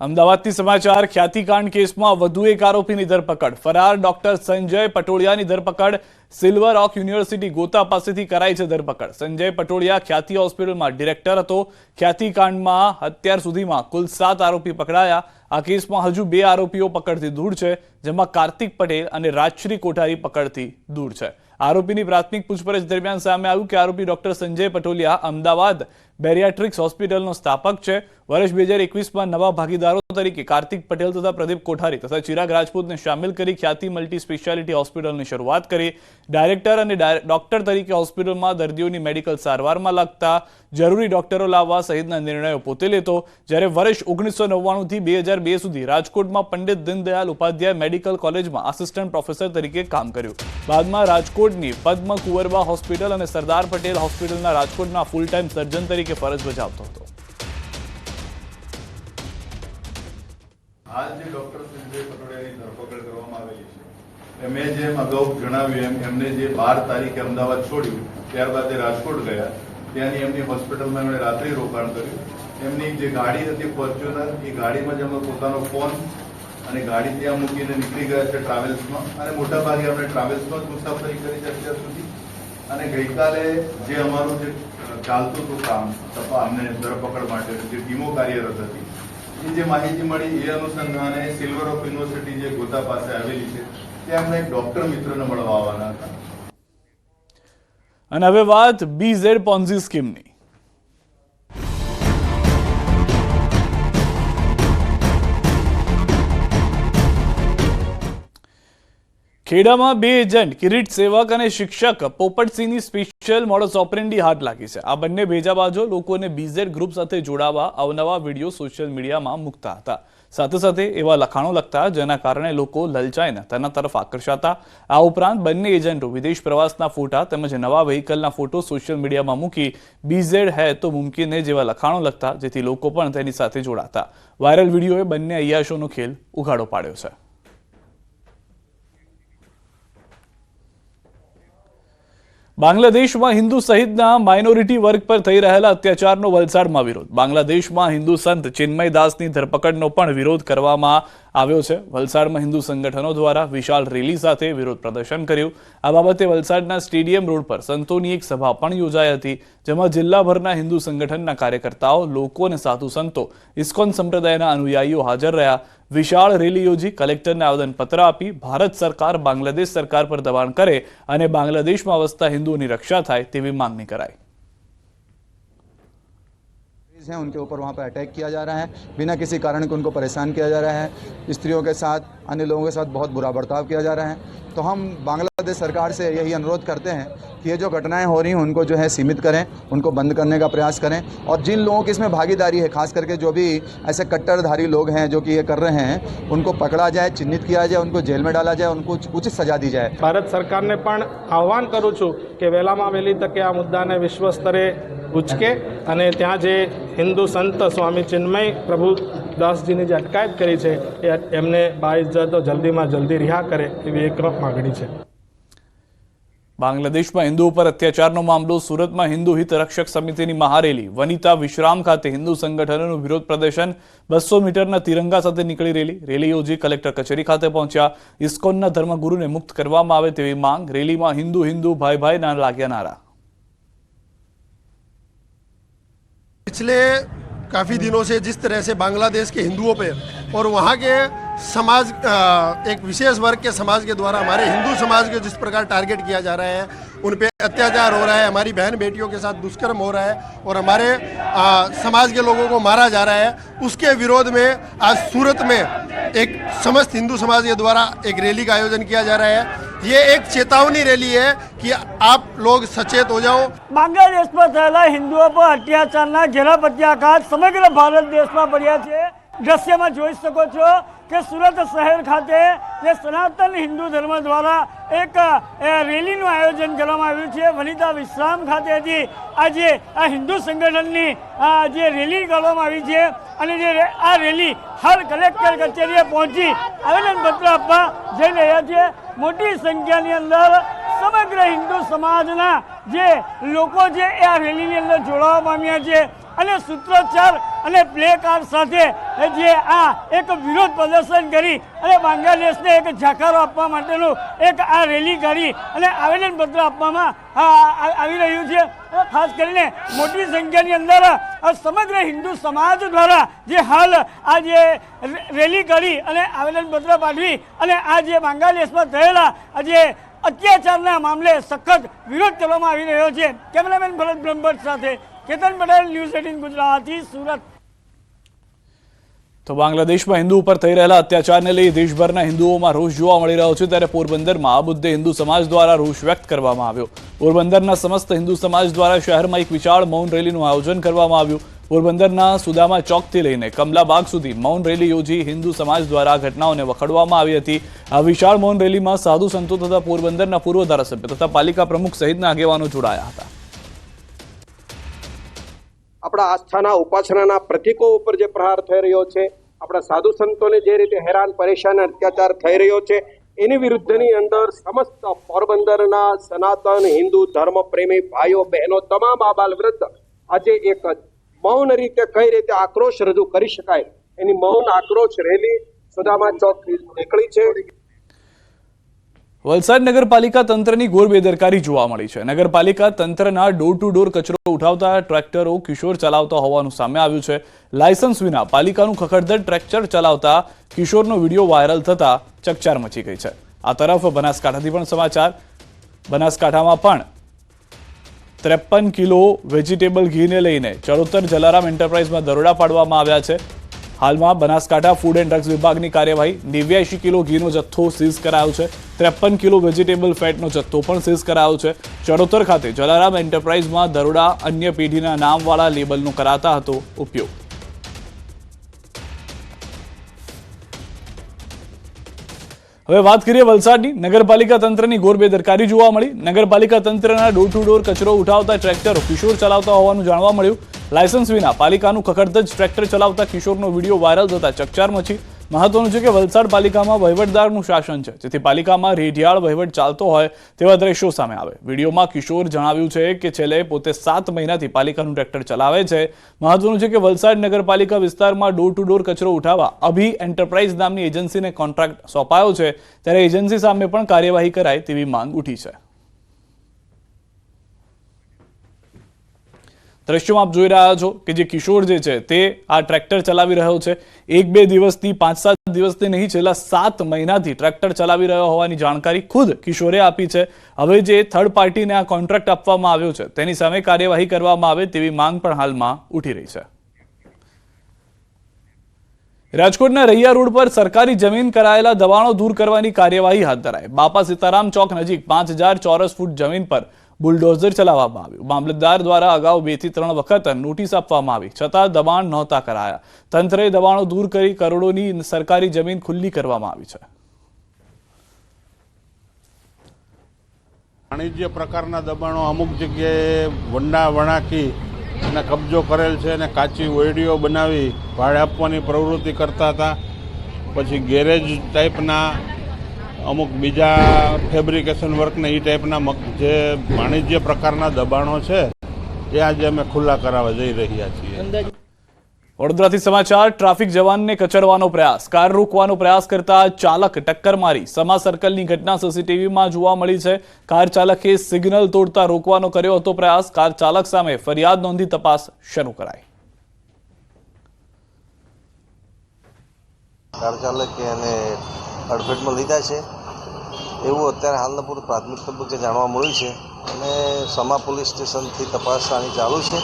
અમદાવાદથી સમાચાર ખ્યાતિકાંડ કેસમાં વધુ એક આરોપીની ધરપકડ ફરાર ડોક્ટર સંજય પટોળિયાની ધરપકડ સિલ્વર ઓક યુનિવર્સિટી ગોતા પાસેથી કરાઈ છે ધરપકડ। સંજય પટોળિયા ખ્યાતિ હોસ્પિટલમાં ડિરેક્ટર હતો। ખ્યાતિકાંડમાં અત્યાર સુધીમાં કુલ 7 આરોપી પકડાયા। આ કેસમાં હજુ 2 આરોપીઓ પકડથી દૂર છે, જેમાં કાર્તિક પટેલ અને રાજશ્રી કોઠારી પકડથી દૂર છે। આરોપીની પ્રાથમિક પૂછપરછ દરમિયાન સામે આવ્યું કે આરોપી ડોક્ટર સંજય પટોળિયા અમદાવાદ બેરિયાટ્રિક્સ હોસ્પિટલનો સ્થાપક છે। વર્ષ 2021માં નવા ભાગીદારો તરીકે કાર્તિક પટેલ તથા પ્રદીપ કોઠારી તથા ચિરાગ રાજપૂતને સામેલ કરી ખ્યાતિ મલ્ટી સ્પેશિયાલિટી હોસ્પિટલની શરૂઆત કરી। ડાયરેક્ટર અને ડોક્ટર તરીકે હોસ્પિટલમાં દર્દીઓની મેડિકલ સારવારમાં લાગતા જરૂરી ડોક્ટરો લાવવા સહિતના નિર્ણયો પોતે લેતો, જ્યારે વર્ષ 1999 થી 2002 સુધી રાજકોટમાં પંડિત દીનદયાલ ઉપાધ્યાય મેડિકલ કોલેજમાં આસિસ્ટન્ટ પ્રોફેસર તરીકે કામ કર્યું। બાદમાં રાજકોટની પદ્મ કુંવરબા હોસ્પિટલ અને સરદાર પટેલ હોસ્પિટલના રાજકોટના ફૂલ ટાઈમ સર્જન તરીકે ફરજ બજાવતો હતો। हाल जो डॉक्टर संजय पटोळियानी धरपकड़ करवामां आवेली छे मैं जेम अगाऊ जणाव्युं एमने जे 12 तारीखे अमदावाद छोड्યું ત્યારબાદ એ રાજકોટ ગયા। ત્યાંની એમની હોસ્પિટલમાં એમણે રાત્રિ રોકાણ કર્યું। એમની જે ગાડી હતી ફોર્ચ્યુનર, એ ગાડીમાં જ એમનો પોતાનો ફોન અને ગાડી ત્યાં મૂકીને નીકળી ગયા છે ટ્રાવેલ્સમાં, અને મોટાભાગે એમણે ટ્રાવેલ્સમાં જ મુસાફરી કરી છે અત્યાર સુધી। અને ગઈકાલે જે અમારું જે ચાલતું હતું કામ તપાસ અમને ધરપકડ માટે જે ટીમો કાર્યરત હતી, જે માહિતી મળી એ અનુસંધાને સિલ્વર ઓક યુનિવર્સિટી જે ગોતા પાસે આવેલી છે ત્યાં એમના એક ડોક્ટર મિત્રને મળવા આવવાના હતા। અને હવે વાત બીઝેડ પોન્ઝી સ્કીમની। ખેડામાં 2 એજન્ટ કિરીટ સેવક અને શિક્ષક પોપટસિંહની સ્પેશિયલ મોડસ ઓપરેન્ડી હાથ લાગી છે। આ બંને ભેજાબાજો લોકોને બીઝેડ ગ્રુપ સાથે જોડાવા અવનવા વિડીયો સોશિયલ મીડિયામાં મૂકતા હતા, સાથે સાથે એવા લખાણો લખતા જેના કારણે લોકો લલચાઈને તેના તરફ આકર્ષાતા। આ ઉપરાંત બંને એજન્ટો વિદેશ પ્રવાસના ફોટા તેમજ નવા વ્હીકલના ફોટો સોશિયલ મીડિયામાં મૂકી બીઝેડ હૈ તો મુમકિન હૈ જેવા લખાણો લખતા, જેથી લોકો પણ તેની સાથે જોડાતા। વાયરલ વિડીયોએ બંને અય્યાશોનો ખેલ ઉઘાડો પાડ્યો છે। બાંગ્લાદેશમાં હિન્દુ સહિતના માઇનોરિટી વર્ગ પર થઈ રહેલા અત્યાચારનો વલસાડમાં વિરોધ। બાંગ્લાદેશમાં હિન્દુ સંત ચિન્મયદાસની ધરપકડનો પણ વિરોધ કરવામાં આવ્યો છે। વલસાડમાં હિન્દુ સંગઠનો દ્વારા વિશાળ રેલી સાથે વિરોધ પ્રદર્શન કર્યું। આ બાબતે વલસાડના સ્ટેડિયમ રોડ પર સંતોની એક સભા પણ યોજાઈ હતી, જેમાં જિલ્લાભરના હિન્દુ સંગઠનના કાર્યકર્તાઓ, લોકો અને સાધુ સંતો, ઇસ્કોન સંપ્રદાયના અનુયાયીઓ હાજર રહ્યા। વિશાળ રેલી યોજી કલેક્ટરને આવેદનપત્ર આપી ભારત સરકાર બાંગ્લાદેશ સરકાર પર દબાણ કરે અને બાંગ્લાદેશમાં વસતા હિન્દુઓની रक्षा થાય તેવી માંગણી કરાઈ। हैं उनके ऊपर वहाँ पर अटैक किया जा रहा है, बिना किसी कारण के उनको परेशान किया जा रहा है, स्त्रियों के साथ अन्य लोगों के साथ बहुत बुरा बर्ताव किया जा रहा है। तो हम बांग्लादेश सरकार से यही अनुरोध करते हैं कि ये जो घटनाएं हो रही हैं उनको जो है सीमित करें, उनको बंद करने का प्रयास करें, और जिन लोगों की इसमें भागीदारी है, खास करके जो भी ऐसे कट्टरधारी लोग हैं जो कि ये कर रहे हैं, उनको पकड़ा जाए, चिन्हित किया जाए, उनको जेल में डाला जाए, उनको उचित सजा दी जाए। भारत सरकार ने पण आह्वान करूँ छूँ कि वहेलामां वहेली तके आ मुद्दाने विश्व स्तरे उचके અને ત્યાં જે હિન્દુ સંત સ્વામી ચિન્મય પ્રભુદાસજીની જે અટકાયત કરી છે એ એમને બાઇજ્જતો જલ્દીમાં જલ્દી રિહા કરે એવી એક માગણી છે। બાંગ્લાદેશમાં હિન્દુ ઉપર અત્યાચારનો મામલો। સુરતમાં હિન્દુ હિત રક્ષક સમિતિની મહારેલી। વનિતા વિશ્રામ ખાતે હિન્દુ સંગઠનોનું વિરોધ પ્રદર્શન। 200 મીટરના તિરંગા સાથે નીકળી રેલી યોજી કલેક્ટર કચેરી ખાતે પહોંચ્યા। ઇસ્કોનના ધર્મગુરુને મુક્ત કરવામાં આવે તેવી માંગ। રેલીમાં હિન્દુ હિન્દુ ભાઈ ભાઈ ના લાગ્યા નારા। पिछले काफ़ी दिनों से जिस तरह से बांग्लादेश के हिंदुओं पे और वहाँ के समाज एक विशेष वर्ग के समाज के द्वारा हमारे हिंदू समाज को जिस प्रकार टारगेट किया जा रहा है, उन पे अत्याचार हो रहा है, हमारी बहन बेटियों के साथ दुष्कर्म हो रहा है और हमारे समाज के लोगों को मारा जा रहा है, उसके विरोध में आज सूरत में एक समस्त हिंदू समाज के द्वारा एक रैली का आयोजन किया जा रहा है। ये एक चेतावनी रैली है कि आप लोग सचेत हो जाओ। बांग्लादेश में थયેલા हिंदुओं पर अत्याचारना घेरा प्रत्याघात समग्र भारत देश में पड्या छे। दृश्य में जोई सको छो कि सूरत शहर खाते जे सनातन हिंदू धर्म द्वारा एक रेलीનું आयोजन કરવામાં આવ્યું છે। વનિતા વિશ્રામ ખાતેથી આજે આ હિન્દુ સંગઠનની જે રેલી કરવામાં આવી છે અને જે આ રેલી હાલ કલેક્ટર કચેરીએ પહોંચી આવેદનપત્ર આપવા જઈ રહ્યા છે। મોટી સંખ્યાની અંદર સમગ્ર હિન્દુ સમાજના જે લોકો છે એ આ રેલીની અંદર જોડાવા પામ્યા છે। અને સૂત્રોચ્ચાર અને પ્લે કાર્ડ સાથે જે આ એક વિરોધ પ્રદર્શન કરી અને બાંગ્લાદેશને એક જાકારો આપવા માટેનું એક આ રેલી કરી અને આવેદનપત્ર આપવામાં આવી રહ્યું છે। ખાસ કરીને મોટી સંખ્યાની અંદર સમગ્ર હિન્દુ સમાજ દ્વારા જે હાલ આ જે રેલી કરી અને આવેદનપત્ર પાઠવી અને આ જે બાંગ્લાદેશમાં થયેલા આજે અત્યાચારના મામલે સખત વિરોધ કરવામાં આવી રહ્યો છે। કેમેરામેન ભરત બ્રહ્મભટ્ટ સાથે કેતન પટેલ, ન્યૂઝ 18 ગુજરાતી, સુરત। તો બાંગ્લાદેશમાં હિન્દુ ઉપર થઈ રહેલા અત્યાચારને લઈ દેશભરના હિન્દુઓમાં રોષ જોવા મળી રહ્યો છે, ત્યારે પોરબંદરમાં આ મુદ્દે હિન્દુ સમાજ દ્વારા રોષ વ્યક્ત કરવામાં આવ્યો। પોરબંદરના સમસ્ત હિન્દુ સમાજ દ્વારા શહેરમાં એક વિશાળ મૌન રેલીનું આયોજન કરવામાં આવ્યું। પોરબંદરના સુદામા ચોકથી લઈને કમલાબાગ સુધી મૌન રેલી યોજી હિન્દુ સમાજ દ્વારા ઘટનાઓને વખોડવામાં આવી હતી। આ વિશાળ મૌન રેલીમાં સાધુ સંતો તથા પોરબંદરના પૂર્વ ધારાસભ્ય તથા પાલિકા પ્રમુખ સહિતના આગેવાનો જોડાયા હતા। આપણા આસ્થાના ઉપાસનાના પ્રતીકો ઉપર જે પ્રહાર થઈ રહ્યો છે, આપણા સાધુ સંતોને જે રીતે હેરાન પરેશાન અત્યાચાર થઈ રહ્યો છે, એની વિરુદ્ધની અંદર સમસ્ત પોરબંદરના સનાતન હિન્દુ ધર્મ પ્રેમી ભાઈઓ બહેનો તમામ આબાલ વૃદ્ધ આજે એક મૌન રીતે કઈ રીતે આક્રોશ રજૂ કરી શકાય એની મૌન આક્રોશ રેલી સુદામા ચોક નીકળી છે। વલસાડ નગરપાલિકા તંત્રની ઘોર બેદરકારી જોવા મળી છે। નગરપાલિકા તંત્રના ડોર ટુ ડોર કચરો ઉઠાવતા ટ્રેક્ટરો કિશોર ચલાવતા હોવાનું સામે આવ્યું છે। લાયસન્સ વિના પાલિકાનું ખખડધડ ટ્રેક્ટર ચલાવતા કિશોરનો વિડીયો વાયરલ થતા ચકચાર મચી ગઈ છે। આ તરફ બનાસકાંઠાથી પણ સમાચાર। બનાસકાંઠામાં પણ 53 કિલો વેજીટેબલ ઘીને લઈને ચરોતર જલારામ એન્ટરપ્રાઇઝમાં દરોડા પાડવામાં આવ્યા છે। હાલમાં બનાસકાંઠા ફૂડ એન્ડ ડ્રગ્સ વિભાગની કાર્યવાહી 89 કિલો ઘીનો જથ્થો સીઝ કરાયો છે। 53 કિલો વેજીટેબલ ફેટનો જથ્થો પણ સીઝ કરાયો છે। ચરોતર ખાતે જલારામ એન્ટરપ્રાઇઝમાં દરોડા અન્ય પેઢીના નામવાળા લેબલનો કરાતા હતો ઉપયોગ। હવે વાત કરીએ વલસાડની। નગરપાલિકા તંત્રની ઘોર બેદરકારી જોવા મળી। નગરપાલિકા તંત્રના ડોર ટુ ડોર કચરો ઉઠાવતા ટ્રેક્ટરો કિશોર ચલાવતા હોવાનું જાણવા મળ્યું। લાયસન્સ વિના પાલિકાનું ખખડધજ ટ્રેક્ટર ચલાવતા કિશોરનો વિડીયો વાયરલ થતા ચકચાર મચી। મહત્વનું છે કે વલસાડ પાલિકામાં વહીવટદારનું શાસન છે, જેથી પાલિકામાં રેઢિયાળ વહીવટ ચાલતો હોય તેવા દ્રશ્યો સામે આવે। વિડીયોમાં કિશોર જણાવ્યું છે કે છેલ્લે પોતે 7 મહિનાથી પાલિકાનું ટ્રેક્ટર ચલાવે છે। મહત્વનું છે કે વલસાડ નગરપાલિકા વિસ્તારમાં ડોર ટુ ડોર કચરો ઉઠાવવા અભી એન્ટરપ્રાઇઝ નામની એજન્સીને કોન્ટ્રાક્ટ સોંપાયો છે, ત્યારે એજન્સી સામે પણ કાર્યવાહી કરાય તેવી માંગ ઉઠી છે। દ્રશ્યોમાં આપ જોઈ રહ્યા છો કે જે કિશોર જે છે તે આ ટ્રેક્ટર ચલાવી રહ્યો છે। 1-2 દિવસથી 5-7 દિવસથી નહીં, છેલ્લા 7 મહિનાથી ટ્રેક્ટર ચલાવી રહ્યો હોવાની જાણકારી ખુદ કિશોરે આપી છે। હવે જે થર્ડ પાર્ટીને આ કોન્ટ્રાક્ટ આપવામાં આવ્યો છે તેની સામે કાર્યવાહી કરવામાં આવે તેવી માંગ પણ હાલમાં ઉઠી રહી છે। રાજકોટના રૈયા રોડ પર સરકારી જમીન કરાયેલા દબાણો દૂર કરવાની કાર્યવાહી હાથ ધરાઈ। બાપા સીતારામ ચોક નજીક 5000 ચોરસ ફૂટ જમીન પર બુલડોઝર ચલાવવામાં આવ્યું। મામલતદાર દ્વારા અગાઉ 2 થી 3 વખત નોટિસ આપવામાં આવી, છતાં દબાણ નહોતા કરાયા। તંત્રએ દબાણો દૂર કરી કરોડોની સરકારી જમીન ખુલ્લી કરવામાં આવી છે। વાણિજ્ય પ્રકારના દબાણો અમુક જગ્યાએ વંડા વણાકી અને કબજો કરેલ છે અને કાચી ઓયડીઓ બનાવી ભાડે આપવાની પ્રવૃત્તિ કરતા હતા। પછી ગેરેજ ટાઈપના અમુક બીજા ફેબ્રિકેશન વર્કને એ ટાઈપના જે વાણિજ્ય પ્રકારના દબાણો છે એ આજે અમે ખુલ્લા કરાવવા જઈ રહ્યા છીએ। વડોદરાથી સમાચાર। ટ્રાફિક જવાનને કચડવાનો પ્રયાસ, કાર રોકવાનો પ્રયાસ કરતા ચાલક ટક્કર મારી। સમા સર્કલની ઘટના સીસીટીવીમાં જોવા મળી છે। કાર ચાલકે સિગ્નલ તોડતા રોકવાનો કર્યો હતો પ્રયાસ। કાર ચાલક સામે ફરિયાદ નોંધી તપાસ શરૂ કરાઈ। કાર ચાલકે એને અડફેટમાં લીધા છે એવું અત્યારે હાલના પૂરું પ્રાથમિક તબક્કે જાણવા મળ્યું છે અને સમા પોલીસ સ્ટેશનથી તપાસ આની ચાલુ છે।